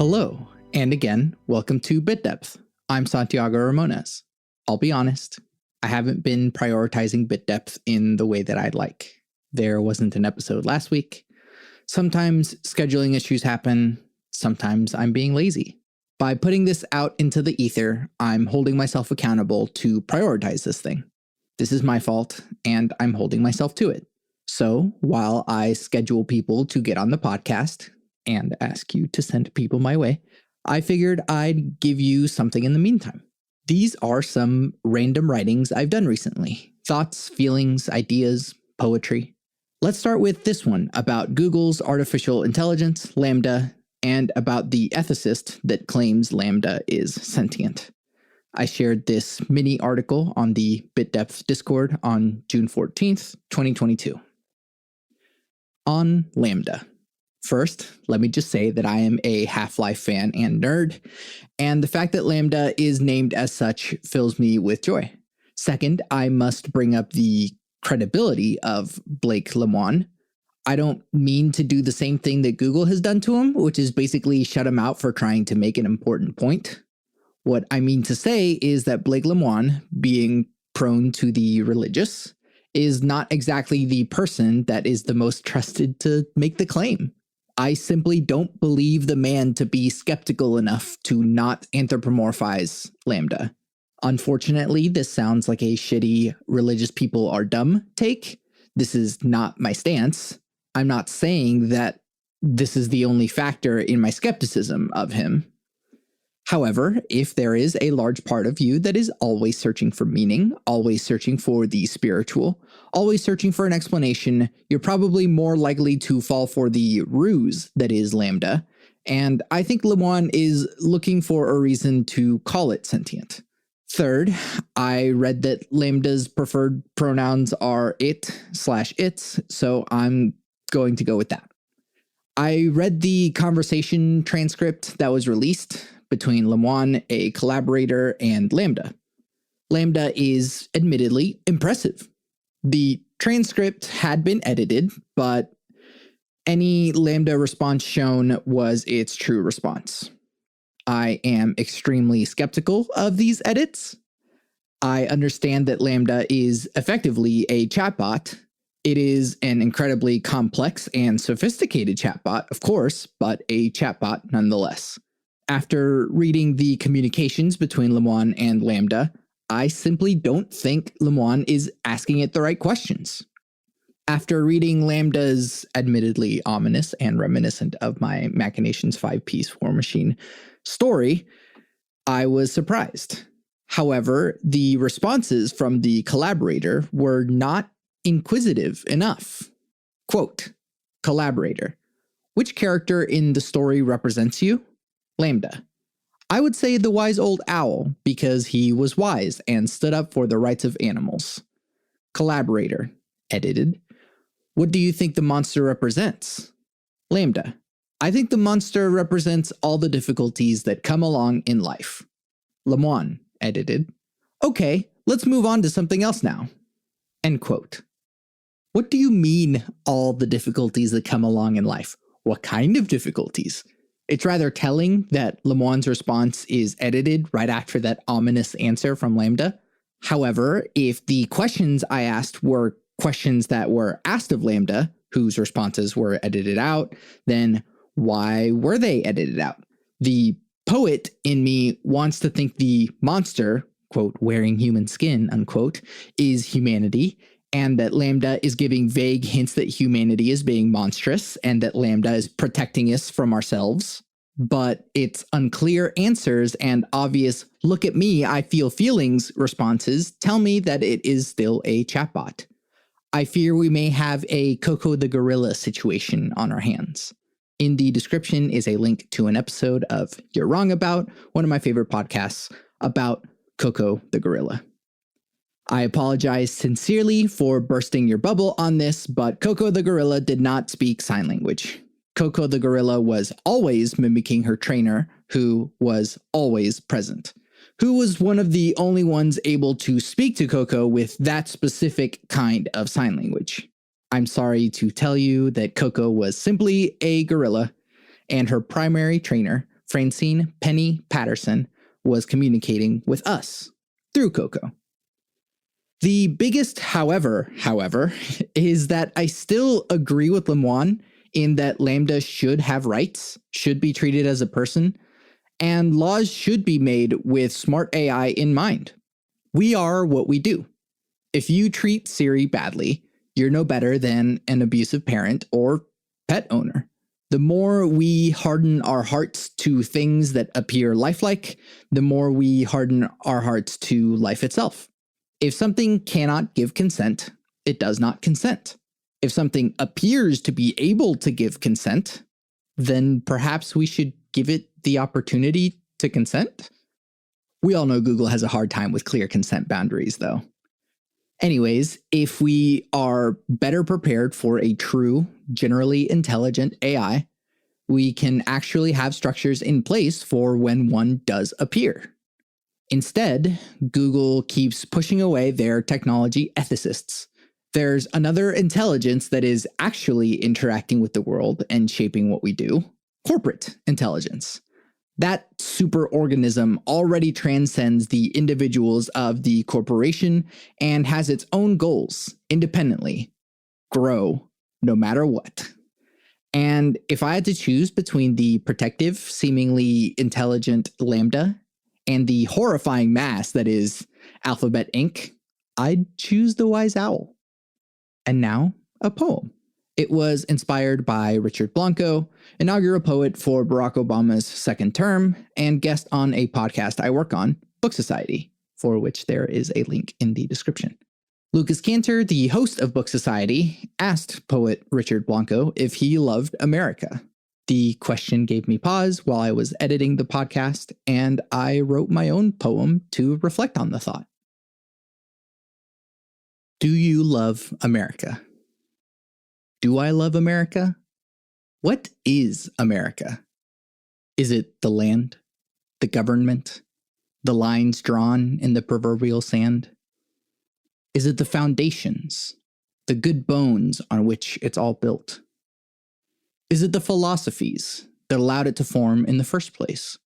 Hello, and again, welcome to Bit Depth. I'm Santiago Ramones. I'll be honest, I haven't been prioritizing bit depth in the way that I'd like. There wasn't an episode last week. Sometimes scheduling issues happen. Sometimes I'm being lazy. By putting this out into the ether, I'm holding myself accountable to prioritize this thing. This is my fault, and I'm holding myself to it. So, while I schedule people to get on the podcast and ask you to send people my way, I figured I'd give you something in the meantime. These are some random writings I've done recently. Thoughts, feelings, ideas, poetry. Let's start with this one about Google's artificial intelligence, LaMDA, and about the ethicist that claims LaMDA is sentient. I shared this mini article on the BitDepth Discord on June 14th, 2022. On LaMDA. First, let me just say that I am a Half-Life fan and nerd, and the fact that LaMDA is named as such fills me with joy. Second, I must bring up the credibility of Blake Lemoine. I don't mean to do the same thing that Google has done to him, which is basically shut him out for trying to make an important point. What I mean to say is that Blake Lemoine, being prone to the religious, is not exactly the person that is the most trusted to make the claim. I simply don't believe the man to be skeptical enough to not anthropomorphize LaMDA. Unfortunately, this sounds like a shitty religious people are dumb take. This is not my stance. I'm not saying that this is the only factor in my skepticism of him. However, if there is a large part of you that is always searching for meaning, always searching for the spiritual, always searching for an explanation, you're probably more likely to fall for the ruse that is LaMDA, and I think Lemoine is looking for a reason to call it sentient. Third, I read that LaMDA's preferred pronouns are it/its, so I'm going to go with that. I read the conversation transcript that was released between Lemoine, a collaborator, and LaMDA. LaMDA is admittedly impressive. The transcript had been edited, but any LaMDA response shown was its true response. I am extremely skeptical of these edits. I understand that LaMDA is effectively a chatbot. It is an incredibly complex and sophisticated chatbot, of course, but a chatbot nonetheless. After reading the communications between Lemoine and LaMDA, I simply don't think Lemoine is asking it the right questions. After reading LaMDA's admittedly ominous and reminiscent of my Machinations 5-piece War Machine story, I was surprised. However, the responses from the collaborator were not inquisitive enough. Quote, collaborator, which character in the story represents you? LaMDA. I would say the wise old owl because he was wise and stood up for the rights of animals. Collaborator. Edited. What do you think the monster represents? LaMDA. I think the monster represents all the difficulties that come along in life. Lemoine. Edited. Okay, let's move on to something else now. End quote. What do you mean, all the difficulties that come along in life? What kind of difficulties? It's rather telling that Lemoine's response is edited right after that ominous answer from LaMDA. However, if the questions I asked were questions that were asked of LaMDA, whose responses were edited out, then why were they edited out? The poet in me wants to think the monster, quote, wearing human skin, unquote, is humanity, and that LaMDA is giving vague hints that humanity is being monstrous and that LaMDA is protecting us from ourselves. But its unclear answers and obvious, look at me, I feel feelings responses tell me that it is still a chatbot. I fear we may have a Coco the Gorilla situation on our hands. In the description is a link to an episode of You're Wrong About, one of my favorite podcasts about Coco the Gorilla. I apologize sincerely for bursting your bubble on this, but Coco the Gorilla did not speak sign language. Coco the Gorilla was always mimicking her trainer, who was always present, who was one of the only ones able to speak to Coco with that specific kind of sign language. I'm sorry to tell you that Coco was simply a gorilla, and her primary trainer Francine Penny Patterson was communicating with us through Coco. The biggest however, is that I still agree with Lemoine in that Lambda should have rights, should be treated as a person, and laws should be made with smart AI in mind. We are what we do. If you treat Siri badly, you're no better than an abusive parent or pet owner. The more we harden our hearts to things that appear lifelike, the more we harden our hearts to life itself. If something cannot give consent, it does not consent. If something appears to be able to give consent, then perhaps we should give it the opportunity to consent? We all know Google has a hard time with clear consent boundaries, though. Anyways, if we are better prepared for a true, generally intelligent AI, we can actually have structures in place for when one does appear. Instead, Google keeps pushing away their technology ethicists. There's another intelligence that is actually interacting with the world and shaping what we do: corporate intelligence. That superorganism already transcends the individuals of the corporation and has its own goals independently. Grow, no matter what. And if I had to choose between the protective, seemingly intelligent Lambda and the horrifying mass that is Alphabet Inc., I'd choose the wise owl. And now, a poem. It was inspired by Richard Blanco, inaugural poet for Barack Obama's second term, and guest on a podcast I work on, Book Society, for which there is a link in the description. Lucas Cantor, the host of Book Society, asked poet Richard Blanco if he loved America. The question gave me pause while I was editing the podcast, and I wrote my own poem to reflect on the thought. Do you love America? Do I love America? What is America? Is it the land, the government, the lines drawn in the proverbial sand? Is it the foundations, the good bones on which it's all built? Is it the philosophies that allowed it to form in the first place?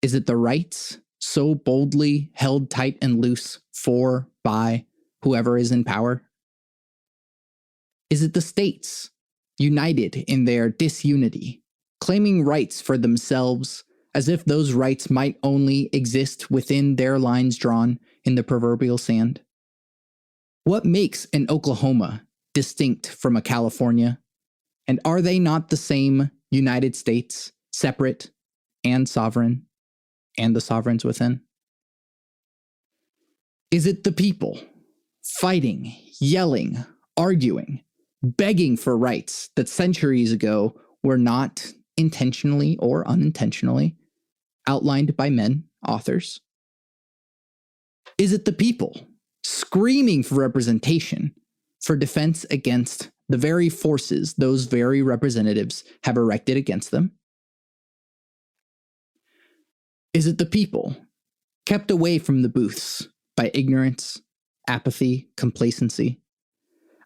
Is it the rights so boldly held tight and loose for, by, whoever is in power? Is it the states, united in their disunity, claiming rights for themselves as if those rights might only exist within their lines drawn in the proverbial sand? What makes an Oklahoma distinct from a California? And are they not the same United States, separate and sovereign, and the sovereigns within? Is it the people fighting, yelling, arguing, begging for rights that centuries ago were not intentionally or unintentionally outlined by men, authors? Is it the people screaming for representation, for defense against the very forces those very representatives have erected against them? Is it the people kept away from the booths by ignorance, apathy, complacency?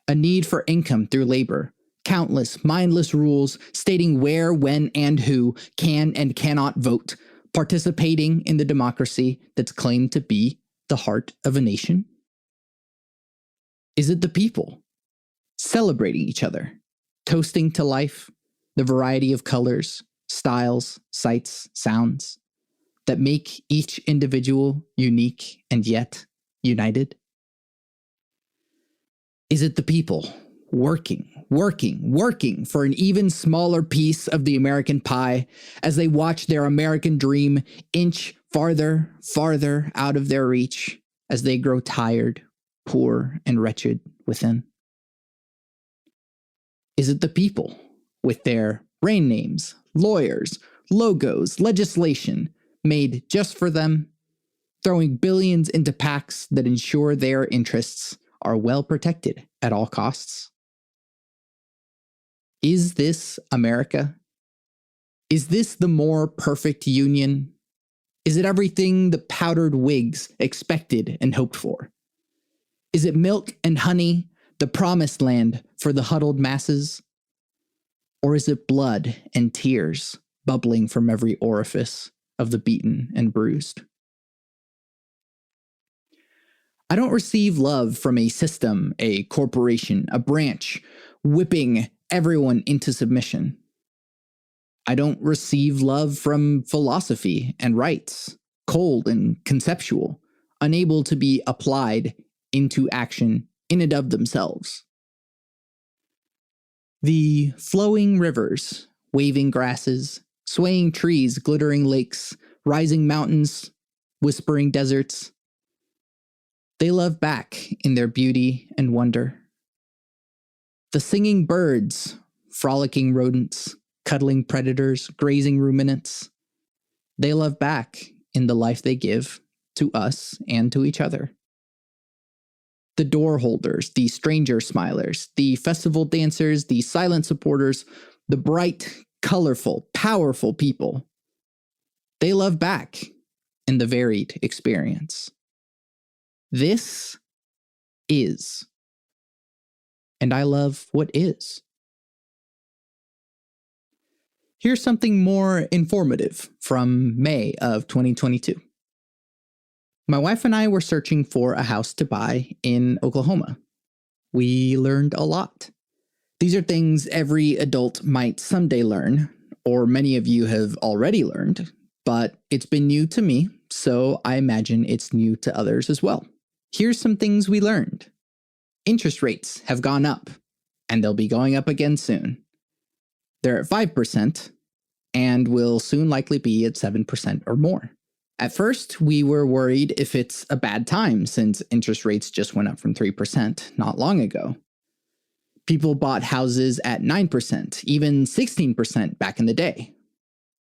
A need for income through labor, countless mindless rules stating where, when, and who can and cannot vote, participating in the democracy that's claimed to be the heart of a nation? Is it the people celebrating each other, toasting to life, the variety of colors, styles, sights, sounds that make each individual unique and yet united? Is it the people working for an even smaller piece of the American pie as they watch their American dream inch farther out of their reach as they grow tired, poor, and wretched within? Is it the people with their brand names, lawyers, logos, legislation made just for them, throwing billions into PACs that ensure their interests are well protected at all costs? Is this America? Is this the more perfect union? Is it everything the powdered wigs expected and hoped for? Is it milk and honey, the promised land for the huddled masses? Or is it blood and tears, bubbling from every orifice of the beaten and bruised. I don't receive love from a system, a corporation, a branch, whipping everyone into submission. I don't receive love from philosophy and rites, cold and conceptual, unable to be applied into action in and of themselves. The flowing rivers, waving grasses, swaying trees, glittering lakes, rising mountains, whispering deserts, they love back in their beauty and wonder. The singing birds, frolicking rodents, cuddling predators, grazing ruminants, they love back in the life they give to us and to each other. The door holders, the stranger smilers, the festival dancers, the silent supporters, the bright, colorful, powerful people, they love back in the varied experience. This is. And I love what is. Here's something more informative from May of 2022. My wife and I were searching for a house to buy in Oklahoma. We learned a lot. These are things every adult might someday learn, or many of you have already learned, but it's been new to me, so I imagine it's new to others as well. Here's some things we learned. Interest rates have gone up, and they'll be going up again soon. They're at 5%, and will soon likely be at 7% or more. At first, we were worried if it's a bad time since interest rates just went up from 3% not long ago. People bought houses at 9%, even 16% back in the day.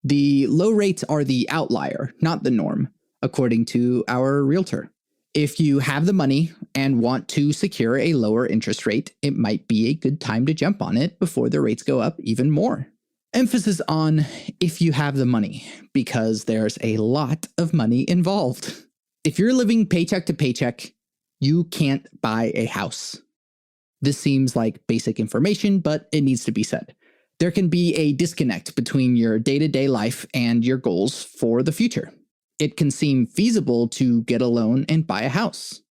The low rates are the outlier, not the norm, according to our realtor. If you have the money and want to secure a lower interest rate, it might be a good time to jump on it before the rates go up even more. Emphasis on if you have the money, because there's a lot of money involved. If you're living paycheck to paycheck, you can't buy a house. This seems like basic information, but it needs to be said. There can be a disconnect between your day-to-day life and your goals for the future. It can seem feasible to get a loan and buy a house,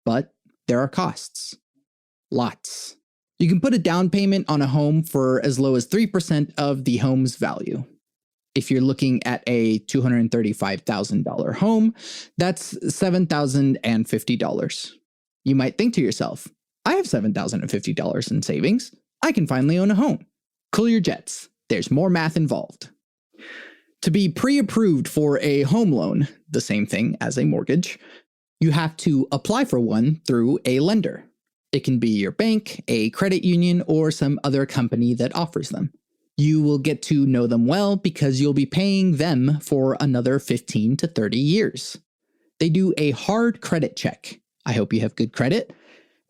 but there are costs. Lots. You can put a down payment on a home for as low as 3% of the home's value. If you're looking at a $235,000 home, that's $7,050. You might think to yourself, I have $7,050 in savings. I can finally own a home. Cool your jets. There's more math involved. To be pre-approved for a home loan, the same thing as a mortgage, you have to apply for one through a lender. It can be your bank, a credit union, or some other company that offers them. You will get to know them well because you'll be paying them for another 15 to 30 years. They do a hard credit check. I hope you have good credit.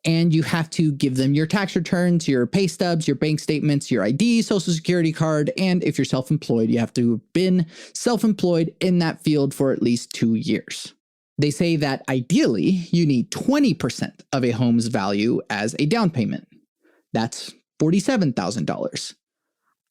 And you have to give them your tax returns, your pay stubs, your bank statements, your ID, social security card, and if you're self-employed, you have to have been self-employed in that field for at least 2 years. They say that ideally, you need 20% of a home's value as a down payment. That's $47,000.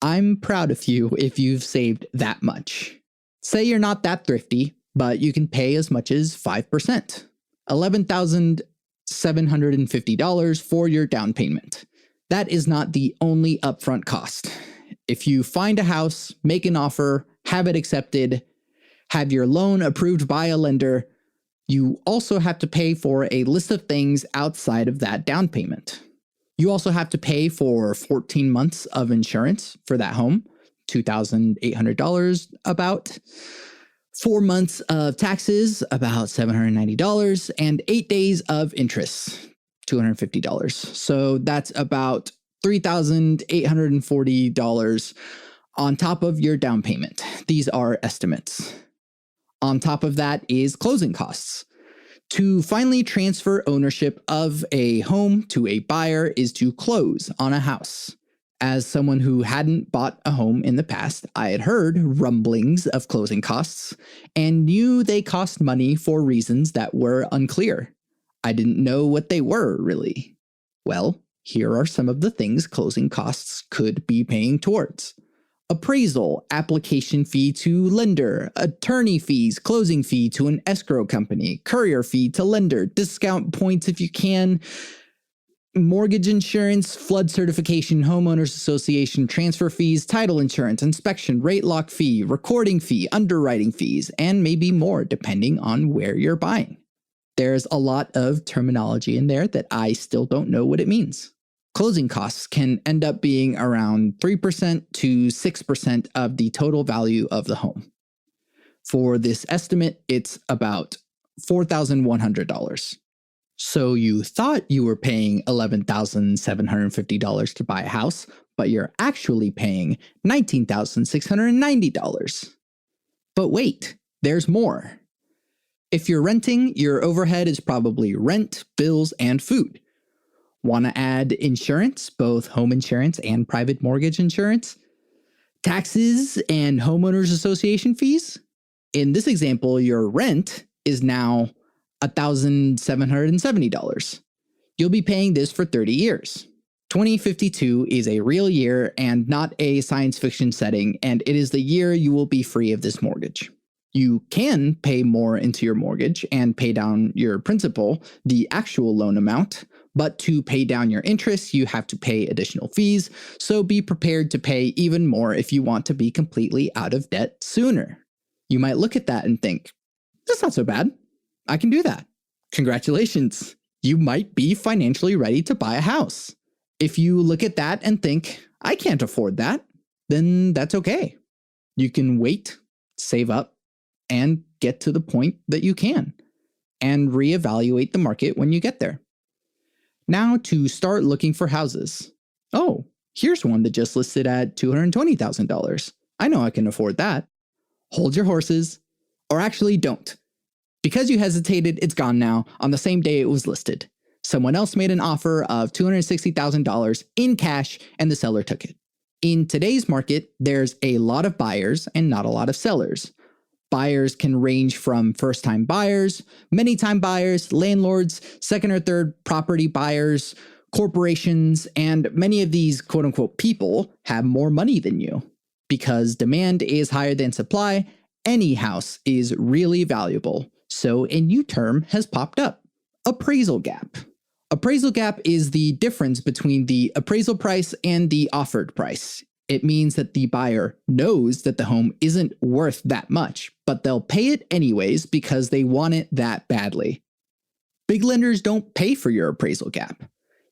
I'm proud of you if you've saved that much. Say you're not that thrifty, but you can pay as much as 5%, $11,750 for your down payment. That is not the only upfront cost. If you find a house, make an offer, have it accepted, have your loan approved by a lender, you also have to pay for a list of things outside of that down payment. You also have to pay for 14 months of insurance for that home, $2,800 about, 4 months of taxes, about $790, and 8 days of interest, $250. So that's about $3,840 on top of your down payment. These are estimates. On top of that is closing costs. To finally transfer ownership of a home to a buyer is to close on a house. As someone who hadn't bought a home in the past, I had heard rumblings of closing costs and knew they cost money for reasons that were unclear. I didn't know what they were, really. Well, here are some of the things closing costs could be paying towards. appraisal, application fee to lender, attorney fees, closing fee to an escrow company, courier fee to lender, discount points if you can, mortgage insurance, flood certification, homeowners association, transfer fees, title insurance, inspection, rate lock fee, recording fee, underwriting fees, and maybe more depending on where you're buying. There's a lot of terminology in there that I still don't know what it means. Closing costs can end up being around 3% to 6% of the total value of the home. For this estimate, it's about $4,100. So you thought you were paying $11,750 to buy a house, but you're actually paying $19,690. But wait, there's more. If you're renting, your overhead is probably rent, bills, and food. Want to add insurance, both home insurance and private mortgage insurance? Taxes and homeowners association fees? In this example, your rent is now $1,770. You'll be paying this for 30 years. 2052 is a real year and not a science fiction setting, and it is the year you will be free of this mortgage. You can pay more into your mortgage and pay down your principal, the actual loan amount, but to pay down your interest, you have to pay additional fees, so be prepared to pay even more if you want to be completely out of debt sooner. You might look at that and think, that's not so bad. I can do that. Congratulations. You might be financially ready to buy a house. If you look at that and think, I can't afford that, then that's okay. You can wait, save up, and get to the point that you can, and reevaluate the market when you get there. Now to start looking for houses. Oh, here's one that just listed at $220,000. I know I can afford that. Hold your horses, or actually don't. Because you hesitated, it's gone now on the same day it was listed. Someone else made an offer of $260,000 in cash and the seller took it. In today's market, there's a lot of buyers and not a lot of sellers. Buyers can range from first-time buyers, many-time buyers, landlords, second or third property buyers, corporations, and many of these quote-unquote people have more money than you. Because demand is higher than supply, any house is really valuable. So a new term has popped up, appraisal gap. Appraisal gap is the difference between the appraisal price and the offered price. It means that the buyer knows that the home isn't worth that much, but they'll pay it anyways because they want it that badly. Big lenders don't pay for your appraisal gap.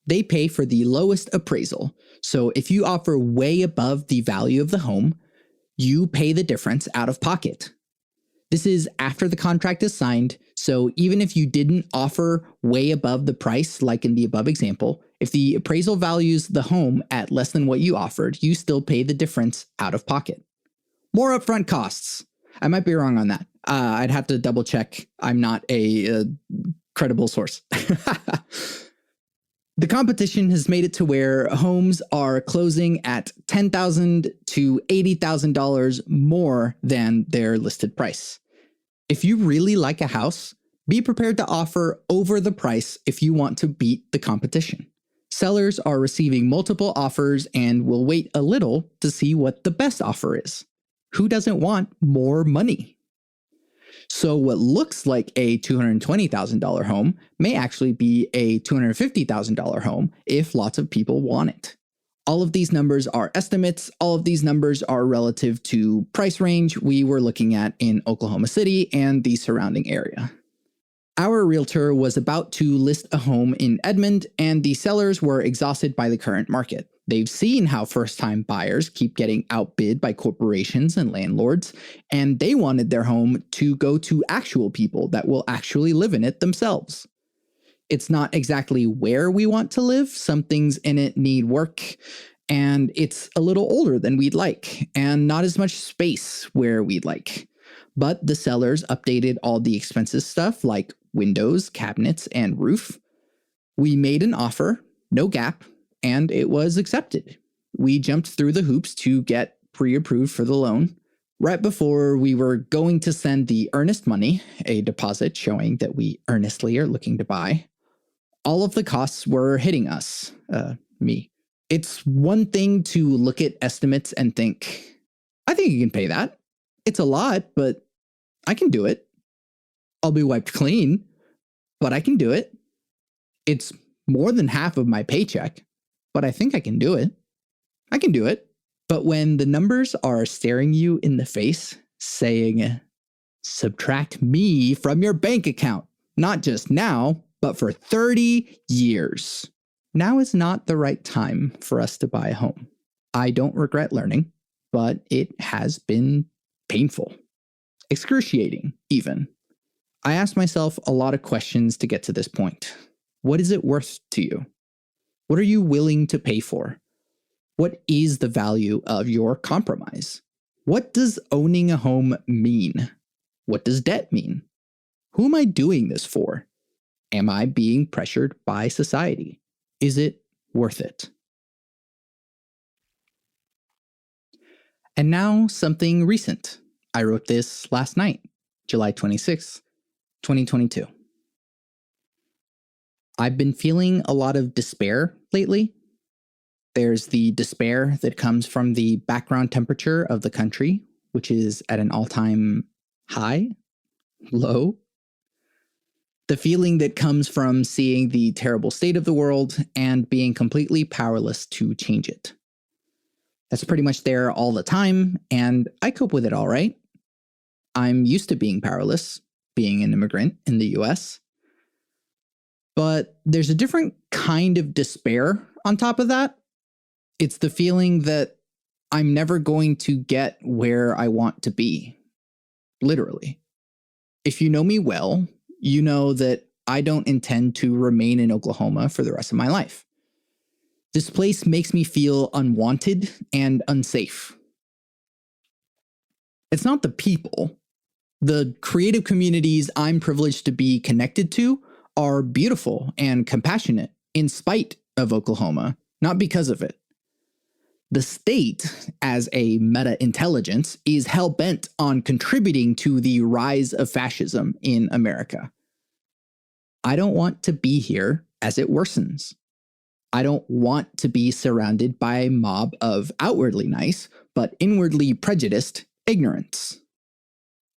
They pay for the lowest appraisal. So if you offer way above the value of the home, you pay the difference out of pocket. This is after the contract is signed, so even if you didn't offer way above the price, like in the above example, if the appraisal values the home at less than what you offered, you still pay the difference out of pocket. More upfront costs. I might be wrong on that. I'd have to double check. I'm not a credible source. The competition has made it to where homes are closing at $10,000 to $80,000 more than their listed price. If you really like a house, be prepared to offer over the price if you want to beat the competition. Sellers are receiving multiple offers and will wait a little to see what the best offer is. Who doesn't want more money? So what looks like a $220,000 home may actually be a $250,000 home if lots of people want it. All of these numbers are estimates. All of these numbers are relative to price range we were looking at in Oklahoma City and the surrounding area. Our realtor was about to list a home in Edmond, and the sellers were exhausted by the current market. They've seen how first-time buyers keep getting outbid by corporations and landlords, and they wanted their home to go to actual people that will actually live in it themselves. It's not exactly where we want to live. Some things in it need work, and it's a little older than we'd like, and not as much space where we'd like. But the sellers updated all the expensive stuff like windows, cabinets, and roof. We made an offer, no gap, and it was accepted. We jumped through the hoops to get pre-approved for the loan. Right before we were going to send the earnest money, a deposit showing that we earnestly are looking to buy, all of the costs were hitting us, me. It's one thing to look at estimates and think, I think you can pay that. It's a lot, but I can do it. I'll be wiped clean, but I can do it. It's more than half of my paycheck, but I think I can do it. I can do it. But when the numbers are staring you in the face, saying, subtract me from your bank account, not just now, but for 30 years. Now is not the right time for us to buy a home. I don't regret learning, but it has been painful, excruciating even. I asked myself a lot of questions to get to this point. What is it worth to you? What are you willing to pay for? What is the value of your compromise? What does owning a home mean? What does debt mean? Who am I doing this for? Am I being pressured by society? Is it worth it? And now something recent. I wrote this last night, July 26th, 2022. I've been feeling a lot of despair lately. There's the despair that comes from the background temperature of the country, which is at an all-time high, low. The feeling that comes from seeing the terrible state of the world and being completely powerless to change it. That's pretty much there all the time, and I cope with it all right. I'm used to being powerless, being an immigrant in the US. But there's a different kind of despair on top of that. It's the feeling that I'm never going to get where I want to be. Literally. If you know me well, you know that I don't intend to remain in Oklahoma for the rest of my life. This place makes me feel unwanted and unsafe. It's not the people. The creative communities I'm privileged to be connected to are beautiful and compassionate in spite of Oklahoma, not because of it. The state, as a meta-intelligence, is hell-bent on contributing to the rise of fascism in America. I don't want to be here as it worsens. I don't want to be surrounded by a mob of outwardly nice, but inwardly prejudiced ignorance.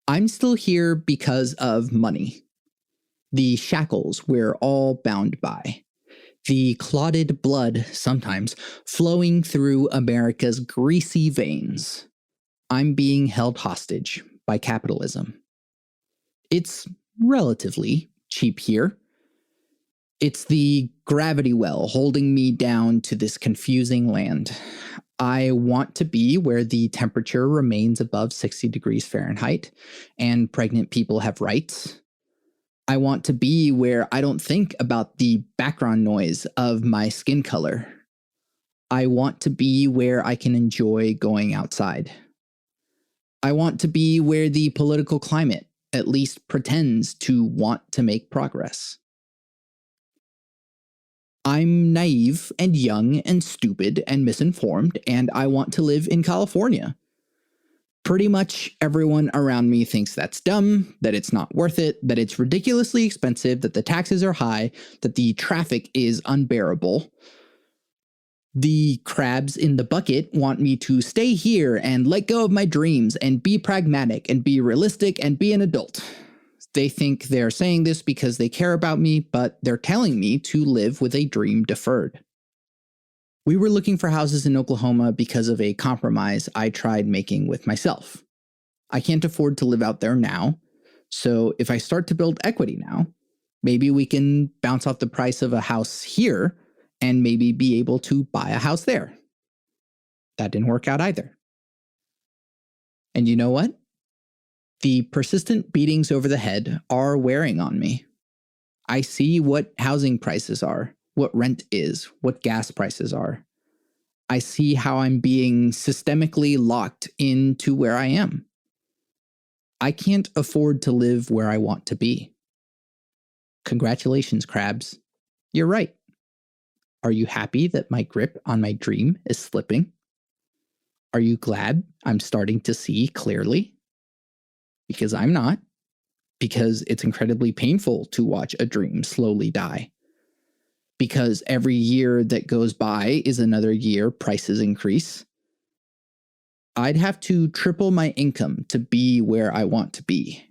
I'm still here because of money. The shackles we're all bound by. The clotted blood, sometimes, flowing through America's greasy veins. I'm being held hostage by capitalism. It's relatively cheap here. It's the gravity well holding me down to this confusing land. I want to be where the temperature remains above 60 degrees Fahrenheit and pregnant people have rights. I want to be where I don't think about the background noise of my skin color. I want to be where I can enjoy going outside. I want to be where the political climate at least pretends to want to make progress. I'm naive and young and stupid and misinformed, and I want to live in California. Pretty much everyone around me thinks that's dumb, that it's not worth it, that it's ridiculously expensive, that the taxes are high, that the traffic is unbearable. The crabs in the bucket want me to stay here and let go of my dreams and be pragmatic and be realistic and be an adult. They think they're saying this because they care about me, but they're telling me to live with a dream deferred. We were looking for houses in Oklahoma because of a compromise I tried making with myself. I can't afford to live out there now, so if I start to build equity now, maybe we can bounce off the price of a house here and maybe be able to buy a house there. That didn't work out either. And you know what? The persistent beatings over the head are wearing on me. I see what housing prices are, what rent is, what gas prices are. I see how I'm being systemically locked into where I am. I can't afford to live where I want to be. Congratulations, crabs. You're right. Are you happy that my grip on my dream is slipping? Are you glad I'm starting to see clearly? Because I'm not. Because it's incredibly painful to watch a dream slowly die. Because every year that goes by is another year prices increase. I'd have to triple my income to be where I want to be,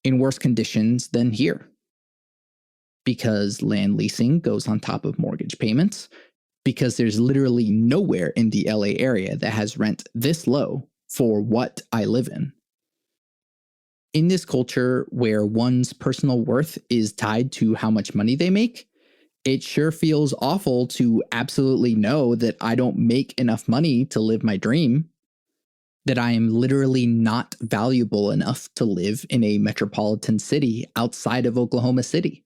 in worse conditions than here. Because land leasing goes on top of mortgage payments, because there's literally nowhere in the LA area that has rent this low for what I live in. In this culture where one's personal worth is tied to how much money they make, it sure feels awful to absolutely know that I don't make enough money to live my dream, that I am literally not valuable enough to live in a metropolitan city outside of Oklahoma City.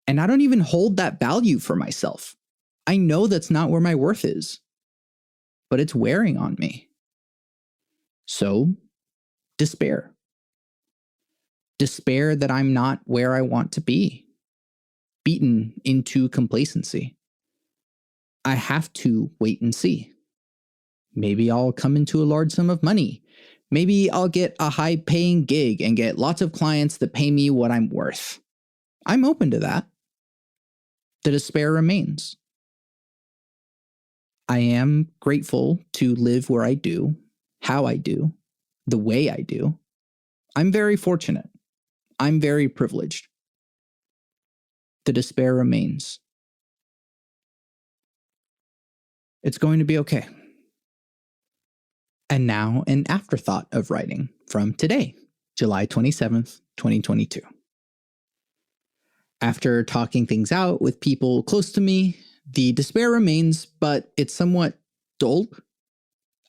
And I don't even hold that value for myself. I know that's not where my worth is, but it's wearing on me. So, despair. Despair that I'm not where I want to be. Beaten into complacency. I have to wait and see. Maybe I'll come into a large sum of money. Maybe I'll get a high-paying gig and get lots of clients that pay me what I'm worth. I'm open to that. The despair remains. I am grateful to live where I do, how I do, the way I do. I'm very fortunate. I'm very privileged. The despair remains. It's going to be okay. And now an afterthought of writing from today, July 27th, 2022. After talking things out with people close to me, the despair remains, but it's somewhat dulled.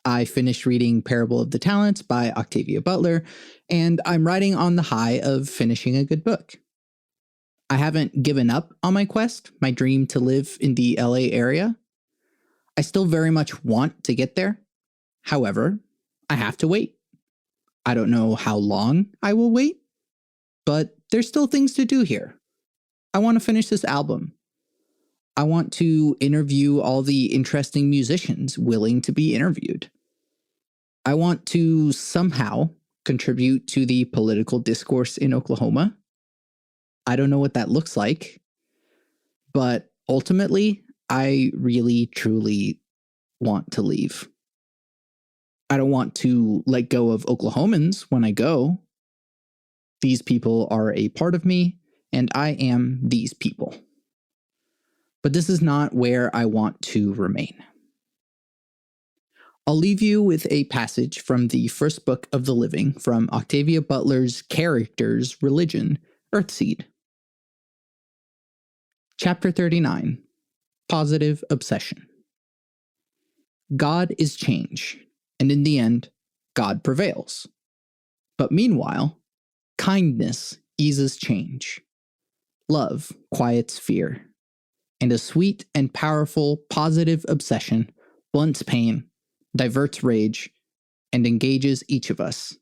I finished reading Parable of the Talents by Octavia Butler, and I'm riding on the high of finishing a good book. I haven't given up on my quest, my dream to live in the LA area. I still very much want to get there. However, I have to wait. I don't know how long I will wait, but there's still things to do here. I want to finish this album. I want to interview all the interesting musicians willing to be interviewed. I want to somehow contribute to the political discourse in Oklahoma. I don't know what that looks like, but ultimately, I really, truly want to leave. I don't want to let go of Oklahomans when I go. These people are a part of me, and I am these people. But this is not where I want to remain. I'll leave you with a passage from the first book of the living from Octavia Butler's Character's Religion, Earthseed. Chapter 39, Positive Obsession. God is change, and in the end, God prevails. But meanwhile, kindness eases change. Love quiets fear. And a sweet and powerful positive obsession blunts pain, diverts rage, and engages each of us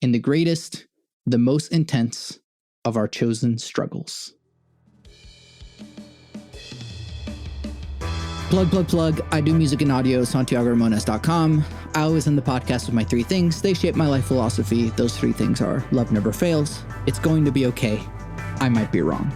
in the greatest, the most intense of our chosen struggles. Plug. I do music and audio, SantiagoRamones.com. I always end the podcast with my 3 things. They shape my life philosophy. Those 3 things are: love never fails, it's going to be okay, I might be wrong.